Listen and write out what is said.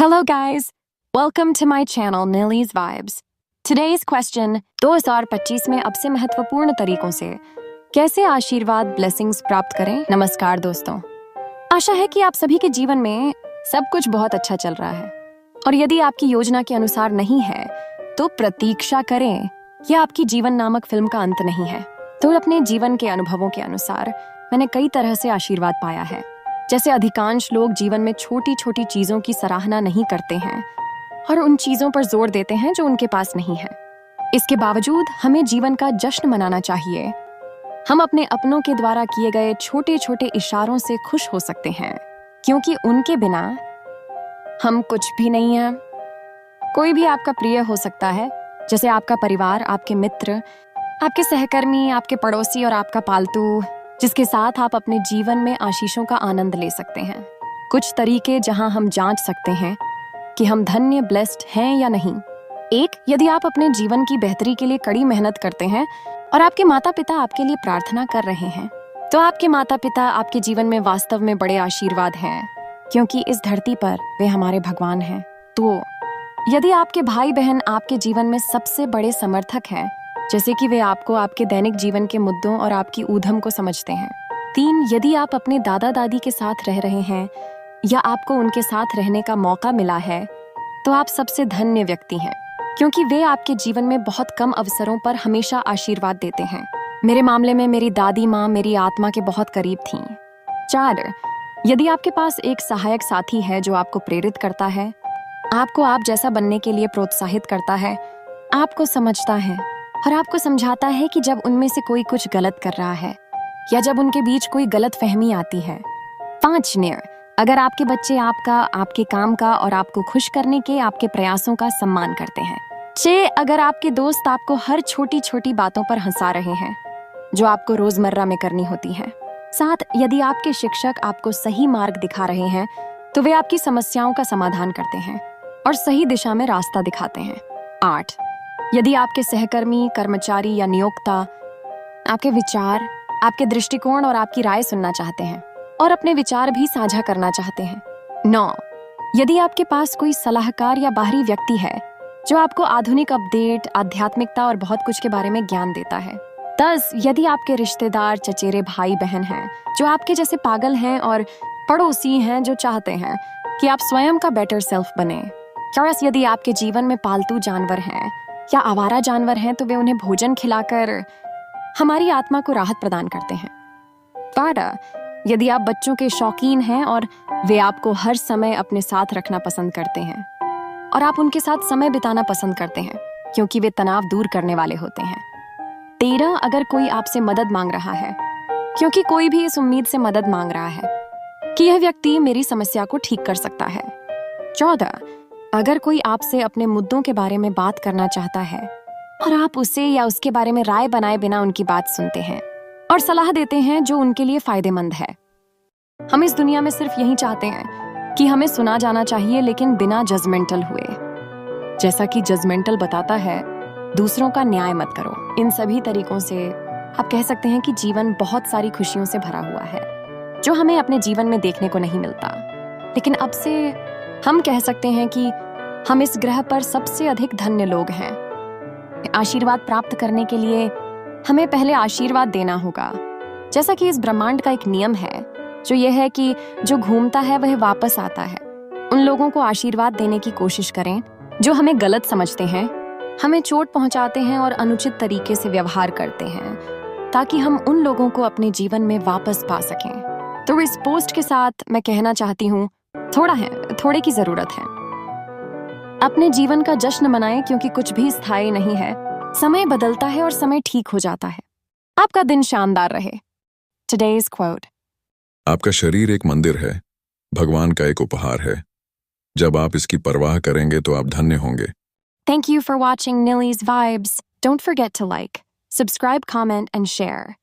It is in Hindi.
Hello guys, welcome to my channel Nilly's Vibes. Today's question 2025 में अब से महत्वपूर्ण तरीकों से कैसे आशीर्वाद ब्लेसिंग्स प्राप्त करें। नमस्कार दोस्तों, आशा है कि आप सभी के जीवन में सब कुछ बहुत अच्छा चल रहा है और यदि आपकी योजना के अनुसार नहीं है तो प्रतीक्षा करें। यह आपकी जीवन नामक फिल्म का अंत नहीं है। तो अपने जीवन के अनुभवों के अनुसार मैंने कई तरह से आशीर्वाद पाया है। जैसे अधिकांश लोग जीवन में छोटी छोटी चीजों की सराहना नहीं करते हैं और उन चीजों पर जोर देते हैं जो उनके पास नहीं है। इसके बावजूद हमें जीवन का जश्न मनाना चाहिए। हम अपने अपनों के द्वारा किए गए छोटे छोटे इशारों से खुश हो सकते हैं, क्योंकि उनके बिना हम कुछ भी नहीं हैं। कोई भी आपका प्रिय हो सकता है, जैसे आपका परिवार, आपके मित्र, आपके सहकर्मी, आपके पड़ोसी और आपका पालतू, जिसके साथ आप अपने जीवन में आशीषों का आनंद ले सकते हैं। कुछ तरीके जहां हम जांच सकते हैं कि हम धन्य ब्लेस्ड हैं या नहीं। एक, यदि आप अपने जीवन की बेहतरी के लिए कड़ी मेहनत करते हैं और आपके माता पिता आपके लिए प्रार्थना कर रहे हैं, तो आपके माता पिता आपके जीवन में वास्तव में बड़े आशीर्वाद हैं, क्योंकि इस धरती पर वे हमारे भगवान हैं। तो यदि आपके भाई बहन आपके जीवन में सबसे बड़े समर्थक हैं, जैसे कि वे आपको आपके दैनिक जीवन के मुद्दों और आपकी ऊधम को समझते हैं। 3, यदि आप अपने दादा दादी के साथ रह रहे हैं या आपको उनके साथ रहने का मौका मिला है, तो आप सबसे धन्य व्यक्ति हैं, क्योंकि वे आपके जीवन में बहुत कम अवसरों पर हमेशा आशीर्वाद देते हैं। मेरे मामले में मेरी दादी माँ मेरी आत्मा के बहुत करीब थीं। 4, यदि आपके पास एक सहायक साथी है जो आपको प्रेरित करता है, आपको आप जैसा बनने के लिए प्रोत्साहित करता है, आपको समझता है और आपको समझाता है कि जब उनमें से कोई कुछ गलत कर रहा है या जब उनके बीच कोई गलत फहमी आती है। 5, अगर आपके बच्चे आपका, आपके काम का और आपको खुश करने के आपके प्रयासों का सम्मान करते हैं। 6, अगर आपके दोस्त आपको हर छोटी छोटी बातों पर हंसा रहे हैं जो आपको रोजमर्रा में करनी होती है। 7, यदि आपके शिक्षक आपको सही मार्ग दिखा रहे हैं तो वे आपकी समस्याओं का समाधान करते हैं और सही दिशा में रास्ता दिखाते हैं। 8, यदि आपके सहकर्मी, कर्मचारी या नियोक्ता आपके विचार, आपके दृष्टिकोण और आपकी राय सुनना चाहते हैं और अपने विचार भी साझा करना चाहते हैं। 9, यदि आपके पास कोई सलाहकार या बाहरी व्यक्ति है जो आपको आधुनिक अपडेट, आध्यात्मिकता और बहुत कुछ के बारे में ज्ञान देता है। 10, यदि आपके रिश्तेदार, चचेरे भाई बहन हैं जो आपके जैसे पागल हैं और पड़ोसी हैं जो चाहते हैं कि आप स्वयं का बेटर सेल्फ बने। 11, यदि आपके जीवन में पालतू जानवर हैं या आवारा जानवर हैं तो वे उन्हें भोजन खिलाकर हमारी आत्मा को राहत प्रदान करते हैं। 12, यदि आप बच्चों के शौकीन हैं और वे आपको हर समय अपने साथ रखना पसंद करते हैं और आप उनके साथ समय बिताना पसंद करते हैं, क्योंकि वे तनाव दूर करने वाले होते हैं। 13, अगर कोई आपसे मदद मांग रहा है, क्योंकि कोई भी इस उम्मीद से मदद मांग रहा है कि यह व्यक्ति मेरी समस्या को ठीक कर सकता है। 14, अगर कोई आपसे अपने मुद्दों के बारे में बात करना चाहता है और आप उसे या उसके बारे में राय बनाए बिना उनकी बात सुनते हैं और सलाह देते हैं जो उनके लिए फायदेमंद है। हम इस दुनिया में सिर्फ यही चाहते हैं कि हमें सुना जाना चाहिए, लेकिन बिना जजमेंटल हुए। जैसा कि जजमेंटल बताता है, दूसरों का न्याय मत करो। इन सभी तरीकों से आप कह सकते हैं कि जीवन बहुत सारी खुशियों से भरा हुआ है जो हमें अपने जीवन में देखने को नहीं मिलता। लेकिन अब से हम कह सकते हैं कि हम इस ग्रह पर सबसे अधिक धन्य लोग हैं। आशीर्वाद प्राप्त करने के लिए हमें पहले आशीर्वाद देना होगा। जैसा कि इस ब्रह्मांड का एक नियम है, जो यह है कि जो घूमता है वह वापस आता है। उन लोगों को आशीर्वाद देने की कोशिश करें जो हमें गलत समझते हैं, हमें चोट पहुंचाते हैं और अनुचित तरीके से व्यवहार करते हैं, ताकि हम उन लोगों को अपने जीवन में वापस पा सकें। तो इस पोस्ट के साथ मैं कहना चाहती हूँ, थोड़े की जरूरत है। अपने जीवन का जश्न मनाएं, क्योंकि कुछ भी स्थायी नहीं है। समय बदलता है और समय ठीक हो जाता है। आपका दिन शानदार रहे। Today's quote. आपका शरीर एक मंदिर है, भगवान का एक उपहार है। जब आप इसकी परवाह करेंगे तो आप धन्य होंगे। Thank you for watching Nilly's Vibes. Don't forget to like, subscribe, comment, and share.